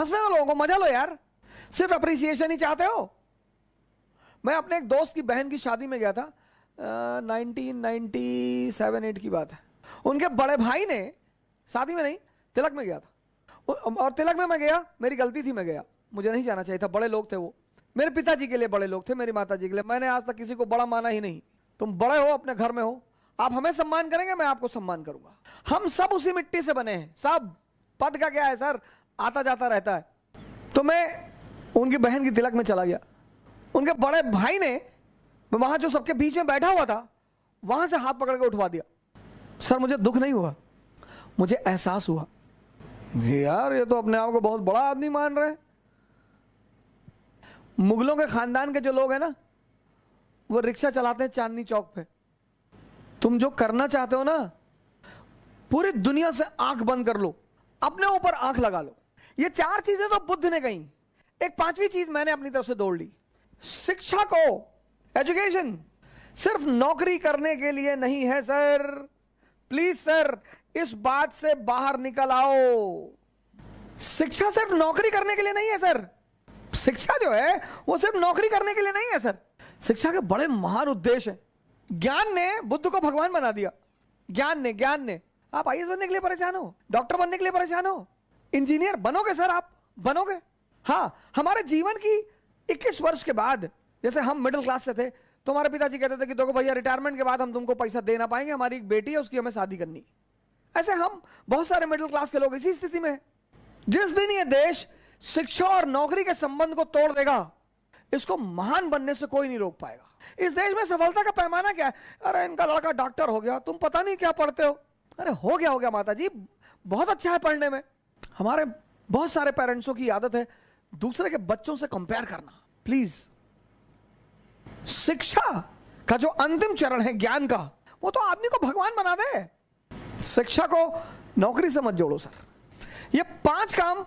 हंसने दो लोगों को, मजा लो यार, सिर्फ अप्रिसिएशन ही चाहते हो। मैं अपने एक दोस्त की बहन की शादी में गया था, 1997-8 की बात है। उनके बड़े भाई ने, शादी में नहीं, तिलक में गया था, और तिलक में मैं गया, मेरी गलती थी, मैं गया, मुझे नहीं जाना चाहिए था। बड़े लोग थे वो, मेरे पिताजी के लिए बड़े लोग थे, मेरी माता जी के लिए। मैंने आज तक किसी को बड़ा माना ही नहीं। तुम बड़े हो, अपने घर में हो, आप हमें सम्मान करेंगे, मैं आपको सम्मान करूंगा। हम सब उसी मिट्टी से बने हैं, सब। पद का क्या है सर, आता जाता रहता है। तो मैं उनकी बहन की तिलक में चला गया। उनके बड़े भाई ने, वहां जो सबके बीच में बैठा हुआ था, वहां से हाथ पकड़ के उठवा दिया। सर मुझे दुख नहीं हुआ, मुझे एहसास हुआ, यार ये तो अपने आप को बहुत बड़ा आदमी मान रहे हैं। मुगलों के खानदान के जो लोग हैं ना, वो रिक्शा चलाते हैं चांदनी चौक पे। तुम जो करना चाहते हो ना, पूरी दुनिया से आंख बंद कर लो, अपने ऊपर आंख लगा लो। ये 4 चीजें तो बुद्ध ने कही, एक 5वीं चीज मैंने अपनी तरफ से दौड़ ली। शिक्षा को, एजुकेशन सिर्फ नौकरी करने के लिए नहीं है सर। प्लीज सर, इस बात से बाहर निकल आओ। शिक्षा सिर्फ नौकरी करने के लिए नहीं है सर। शिक्षा जो है वो सिर्फ नौकरी करने के लिए नहीं है सर। शिक्षा के बड़े महान उद्देश्य हैं। ज्ञान ने बुद्ध को भगवान बना दिया। ज्ञान ने आप आईएएस बनने के लिए परेशान हो, डॉक्टर बनने के लिए परेशान हो, इंजीनियर बनोगे सर, आप बनोगे। हाँ, हमारे जीवन की 21 वर्ष के बाद, जैसे हम मिडिल क्लास से थे, तो हमारे पिताजी कहते थे कि देखो भैया, रिटायरमेंट के बाद हम तुमको पैसा दे ना पाएंगे, हमारी एक बेटी है, उसकी हमें शादी करनी। ऐसे हम बहुत सारे मिडिल क्लास के लोग इसी स्थिति में हैं। जिस दिन ये देश शिक्षा और नौकरी के संबंध को तोड़ देगा, इसको महान बनने से कोई नहीं रोक पाएगा। इस देश में सफलता का पैमाना क्या है? अरे इनका लड़का डॉक्टर हो गया, तुम पता नहीं क्या पढ़ते हो। अरे हो गया माता जी, बहुत अच्छा है पढ़ने में। हमारे बहुत सारे पेरेंट्सों की आदत है दूसरे के बच्चों से कंपेयर करना। प्लीज, शिक्षा का जो अंतिम चरण है ज्ञान का, वो तो आदमी को भगवान बना दे। शिक्षा को नौकरी से मत जोड़ो सर। ये 5 काम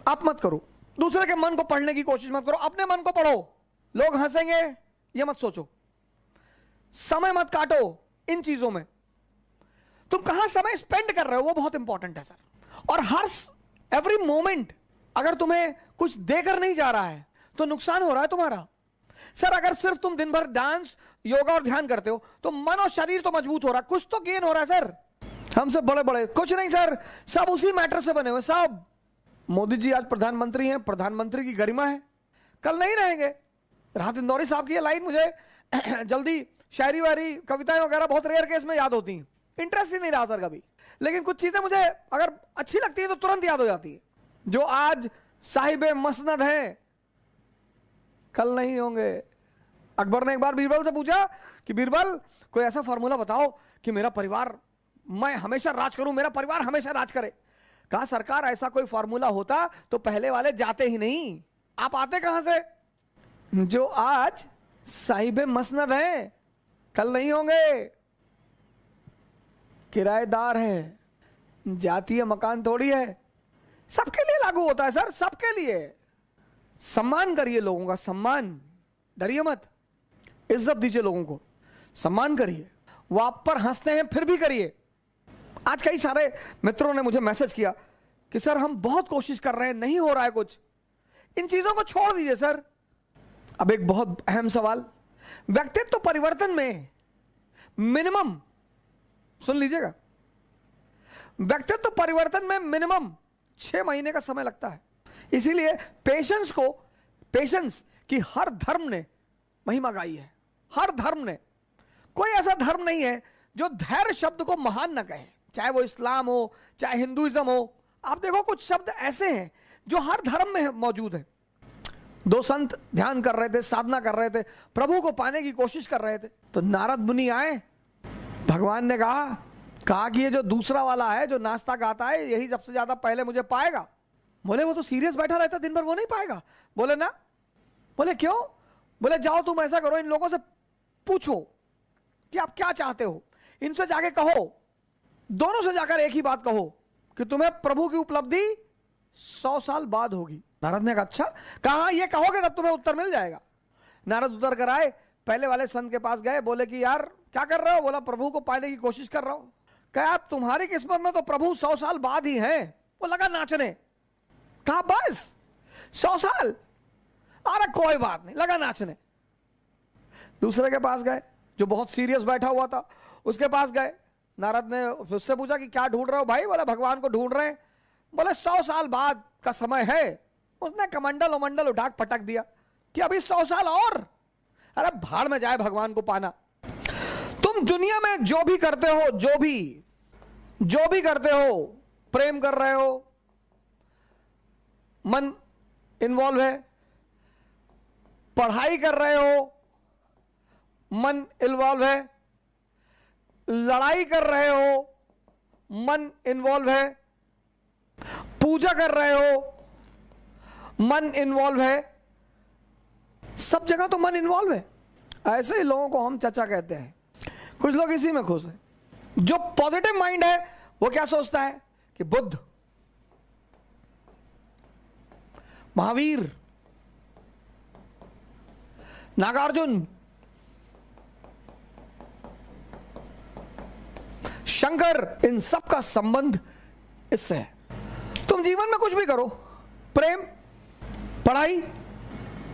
आप मत करो। दूसरे के मन को पढ़ने की कोशिश मत करो, अपने मन को पढ़ो। लोग हंसेंगे ये मत सोचो, समय मत काटो इन चीजों में। तुम कहां समय स्पेंड कर रहे हो वो बहुत इंपॉर्टेंट है सर। और हर एवरी मोमेंट अगर तुम्हें कुछ देकर नहीं जा रहा है तो नुकसान हो रहा है तुम्हारा सर। अगर सिर्फ तुम दिन भर डांस, योगा और ध्यान करते हो तो मन और शरीर तो मजबूत हो रहा है, कुछ तो गेन हो रहा है सर। हम सब बड़े बड़े कुछ नहीं सर, सब उसी मैटर से बने हुए सब। मोदी जी आज प्रधानमंत्री हैं, प्रधानमंत्री की गरिमा है, कल नहीं रहेंगे। राहत इंदौरी साहब की ये लाइन मुझे जल्दी शायरी वायरी कविताएं वगैरह बहुत रेयर केस में याद होती हैं, इंटरेस्ट ही नहीं रहा सर कभी। लेकिन कुछ चीजें मुझे अगर अच्छी लगती है तो तुरंत याद हो जाती है। जो आज साहिब मसनद हैं कल नहीं होंगे। अकबर ने एक बार बीरबल से पूछा कि बीरबल कोई ऐसा फॉर्मूला बताओ कि मेरा परिवार, मैं हमेशा राज करूं, मेरा परिवार हमेशा राज करे। कहा सरकार ऐसा कोई फॉर्मूला होता तो पहले वाले जाते ही नहीं, आप आते कहां से? जो आज साहिब मसनद हैं कल नहीं होंगे, किराएदार है, जातीय मकान थोड़ी है, सबके लिए लागू होता है सर, सबके लिए। सम्मान करिए लोगों का, सम्मान, डरिए मत, इज्जत दीजिए लोगों को, सम्मान करिए। वो आप पर हंसते हैं फिर भी करिए। आज कई सारे मित्रों ने मुझे मैसेज किया कि सर हम बहुत कोशिश कर रहे हैं, नहीं हो रहा है कुछ। इन चीजों को छोड़ दीजिए सर। अब एक बहुत अहम सवाल, व्यक्तित्व परिवर्तन में मिनिमम, सुन लीजिएगा, व्यक्तित्व परिवर्तन में मिनिमम 6 महीने का समय लगता है। इसीलिए पेशेंस की हर धर्म ने महिमा गाई है। हर धर्म ने, कोई ऐसा धर्म नहीं है जो धैर्य शब्द को महान न कहे, चाहे वो इस्लाम हो चाहे हिंदुइज्म हो। आप देखो कुछ शब्द ऐसे हैं जो हर धर्म में मौजूद है। 2 संत ध्यान कर रहे थे, साधना कर रहे थे, प्रभु को पाने की कोशिश कर रहे थे, तो नारद मुनि आए। भगवान ने कहा कि ये जो दूसरा वाला है जो नाश्ता गाता है यही सबसे ज्यादा पहले मुझे पाएगा। बोले वो तो सीरियस बैठा रहता दिन भर, वो नहीं पाएगा। बोले ना। बोले क्यों? बोले जाओ तुम ऐसा करो, इन लोगों से पूछो कि आप क्या चाहते हो, इनसे जाके कहो, दोनों से जाकर एक ही बात कहो कि तुम्हें प्रभु की उपलब्धि 100 साल बाद होगी। नारद ने कहा अच्छा, कहा ये कहोगे तब तुम्हें उत्तर मिल जाएगा। नारद उतर कर आए, पहले वाले संत के पास गए, बोले कि यार क्या कर रहे हो? बोला प्रभु को पाने की कोशिश कर रहा हूं। कहा तुम्हारी किस्मत में तो प्रभु 100 साल बाद ही है। वो लगा नाचने, कहा बस 100 साल, अरे कोई बात नहीं, लगा नाचने। दूसरे के पास गए जो बहुत सीरियस बैठा हुआ था, उसके पास गए। नारद ने उससे पूछा कि क्या ढूंढ रहे हो भाई? बोले भगवान को ढूंढ रहे हैं। बोले 100 साल बाद का समय है। उसने कमंडल उमंडल उठा पटक दिया कि अभी 100 साल और। अरे भाड़ में जाए भगवान को पाना। तुम दुनिया में जो भी करते हो, जो भी करते हो, प्रेम कर रहे हो, मन इन्वॉल्व है, पढ़ाई कर रहे हो, मन इन्वॉल्व है, लड़ाई कर रहे हो, मन इन्वॉल्व है, पूजा कर रहे हो, मन इन्वॉल्व है, सब जगह तो मन इन्वॉल्व है। ऐसे ही लोगों को हम चचा कहते हैं। कुछ लोग इसी में खुश हैं। जो पॉजिटिव माइंड है वो क्या सोचता है कि बुद्ध, महावीर, नागार्जुन, शंकर, इन सब का संबंध इससे है। तुम जीवन में कुछ भी करो, प्रेम, पढ़ाई,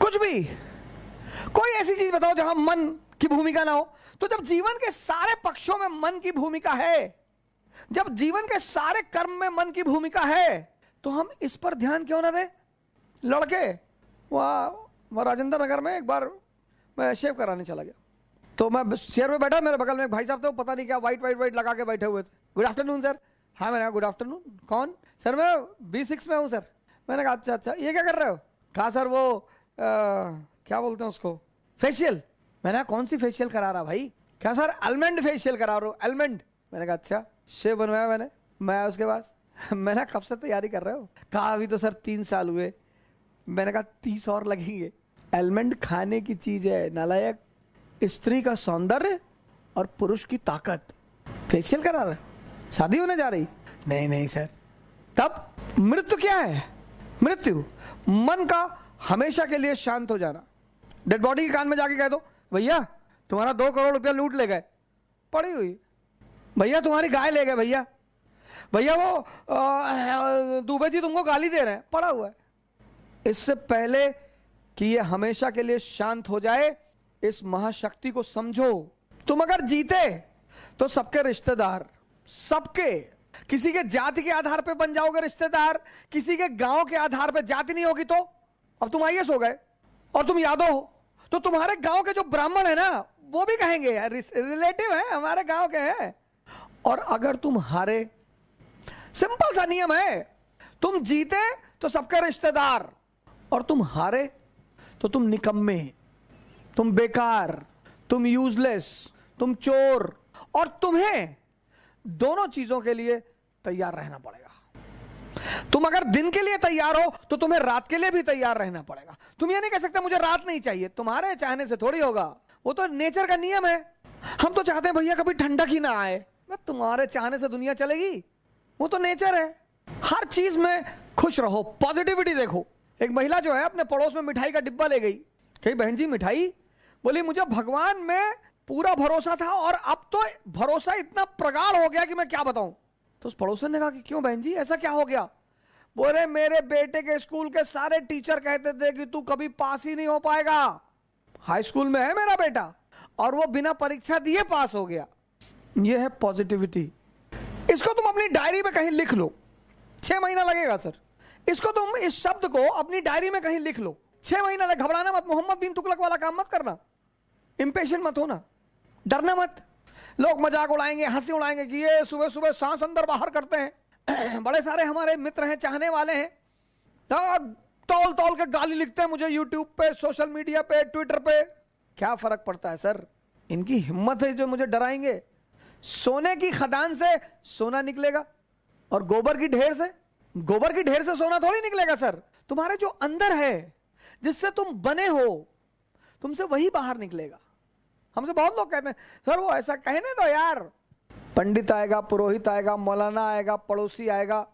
कुछ भी, कोई ऐसी चीज बताओ जहां मन की भूमिका ना हो। तो जब जीवन के सारे पक्षों में मन की भूमिका है, जब जीवन के सारे कर्म में मन की भूमिका है, तो हम इस पर ध्यान क्यों ना दें? लड़के वहां राजेंद्र नगर में एक बार मैं शेव कराने चला गया, तो मैं चेयर में बैठा, मेरे बगल में एक भाई साहब थे, पता नहीं क्या वाइट लगा के बैठे हुए थे। Good afternoon sir. हाँ, मैंने कहा गुड आफ्टरनून। कौन? सर मैं B6 में हूँ सर। मैंने कहा अच्छा अच्छा, ये क्या कर रहे हो? कहा सर वो क्या बोलते हैं उसको, फेशियल। मैंने कहा कौन सी फेशियल करा रहा भाई? क्या सर अलमंड फेशियल करा रहा हूँ, अलमंड। मैंने कहा अच्छा। शेव बनवाया मैंने। मैं उसके पास मैंने कब से तैयारी कर रहे हो? कहा अभी तो सर 3 साल हुए। मैंने कहा 30 और लगेंगे। अलमंड खाने की चीज है नालायक, स्त्री का सौंदर्य और पुरुष की ताकत। फेशियल करा रहे, शादी होने जा रही? नहीं नहीं सर। तब मृत्यु क्या है? मृत्यु मन का हमेशा के लिए शांत हो जाना। डेड बॉडी के कान में जाके कह दो भैया तुम्हारा 2 करोड़ रुपया लूट ले गए, पड़ी हुई। भैया तुम्हारी गाय ले गए, भैया भैया वो दुबे जी तुमको गाली दे रहे हैं, पड़ा हुआ है। इससे पहले कि ये हमेशा के लिए शांत हो जाए, इस महाशक्ति को समझो। तुम अगर जीते तो सबके रिश्तेदार, सबके, किसी के जाति के आधार पे बन जाओगे रिश्तेदार, किसी के गांव के आधार पे। जाति नहीं होगी तो अब तुम IAS हो गए और तुम यादव हो, तो तुम्हारे गांव के जो ब्राह्मण है ना, वो भी कहेंगे यार रिलेटिव है, हमारे गांव के हैं। और अगर तुम हारे, सिंपल सा नियम है, तुम जीते तो सबके रिश्तेदार, और तुम हारे तो तुम निकम्मे, तुम बेकार, तुम यूजलेस, तुम चोर। और तुम्हें दोनों चीजों के लिए तैयार रहना पड़ेगा। तुम अगर दिन के लिए तैयार हो तो तुम्हें रात के लिए भी तैयार रहना पड़ेगा। तुम ये नहीं कह सकते मुझे रात नहीं चाहिए, तुम्हारे चाहने से थोड़ी होगा, वो तो नेचर का नियम है। हम तो चाहते हैं भैया कभी ठंडक ही ना आए, तुम्हारे चाहने से दुनिया चलेगी? वो तो नेचर है। हर चीज में खुश रहो, पॉजिटिविटी देखो। एक महिला जो है अपने पड़ोस में मिठाई का डिब्बा ले गई, कही बहन जी मिठाई? बोली मुझे भगवान में पूरा भरोसा था और अब तो भरोसा इतना प्रगाढ़ हो गया कि मैं क्या बताऊं। तो उस पड़ोसन ने कहा कि क्यों बहन जी, ऐसा क्या हो गया? बोले मेरे बेटे के स्कूल के सारे टीचर कहते थे कि तू कभी पास ही नहीं हो पाएगा। हाई स्कूल में है मेरा बेटा और वो बिना परीक्षा दिए पास हो गया। ये है पॉजिटिविटी। इसको तुम अपनी डायरी में कहीं लिख लो। 6 महीना लगेगा सर। इसको तुम, इस शब्द को अपनी डायरी में कहीं लिख लो। 6 महीना लगे। घबराना मत, मोहम्मद बिन तुगलक वाला काम मत करना, इंपेशेंट मत होना, डरना मत। लोग मजाक उड़ाएंगे, हंसी उड़ाएंगे कि ये सुबह सुबह सांस अंदर बाहर करते हैं। बड़े सारे हमारे मित्र हैं, चाहने वाले हैं, तौल तौल के गाली लिखते हैं मुझे यूट्यूब पे, सोशल मीडिया पे, ट्विटर पे। क्या फर्क पड़ता है सर? इनकी हिम्मत है जो मुझे डराएंगे। सोने की खदान से सोना निकलेगा और गोबर की ढेर से सोना थोड़ी निकलेगा सर। तुम्हारे जो अंदर है, जिससे तुम बने हो, तुमसे वही बाहर निकलेगा। हमसे बहुत लोग कहते हैं सर वो ऐसा कहने दो यार। पंडित आएगा, पुरोहित आएगा, मौलाना आएगा, पड़ोसी आएगा,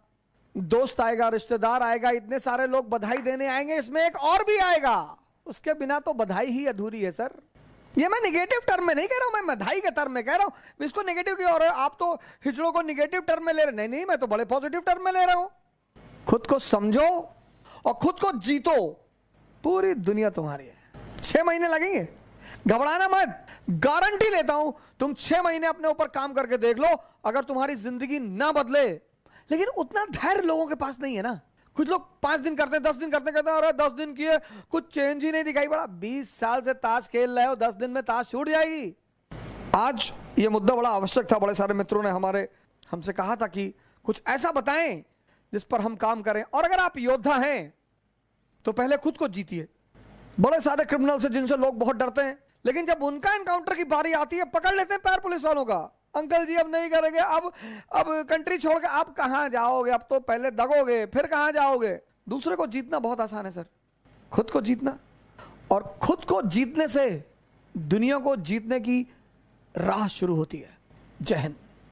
दोस्त आएगा, रिश्तेदार आएगा, इतने सारे लोग बधाई देने आएंगे, इसमें एक और भी आएगा। उसके बिना तो बधाई ही अधूरी है सर। ये मैं निगेटिव टर्म में नहीं कह रहा हूं, मैं बधाई के टर्म में कह रहा हूं। इसको नेगेटिव की और आप तो हिजड़ों को निगेटिव टर्म में ले रहे। नहीं, मैं तो बड़े पॉजिटिव टर्म में ले रहा हूं। खुद को समझो, और खुद को जीतो, पूरी दुनिया तुम्हारी है। 6 महीने लगेंगे, घबराना मत, गारंटी लेता हूं। तुम 6 महीने अपने ऊपर काम करके देख लो, अगर तुम्हारी जिंदगी ना बदले। लेकिन उतना धैर्य लोगों के पास नहीं है ना। कुछ लोग 5 दिन करते हैं, 10 दिन करते कहते हैं अरे 10 दिन किए कुछ चेंज ही नहीं दिखाई पड़ा। 20 साल से ताश खेल रहे हो, 10 दिन में ताश छूट जाएगी। आज ये मुद्दा बड़ा आवश्यक था। बड़े सारे मित्रों ने हमसे कहा था कि कुछ ऐसा बताएं जिस पर हम काम करें। और अगर आप योद्धा हैं तो पहले खुद को जीतिए। बड़े सारे क्रिमिनल से जिनसे लोग बहुत डरते हैं, लेकिन जब उनका एनकाउंटर की बारी आती है पकड़ लेते हैं पैर पुलिस वालों का। अंकल जी अब नहीं करेंगे, अब कंट्री छोड़ के आप कहां जाओगे, अब तो पहले दगोगे फिर कहां जाओगे। दूसरे को जीतना बहुत आसान है सर, खुद को जीतना। और खुद को जीतने से दुनिया को जीतने की राह शुरू होती है। जय हिंद।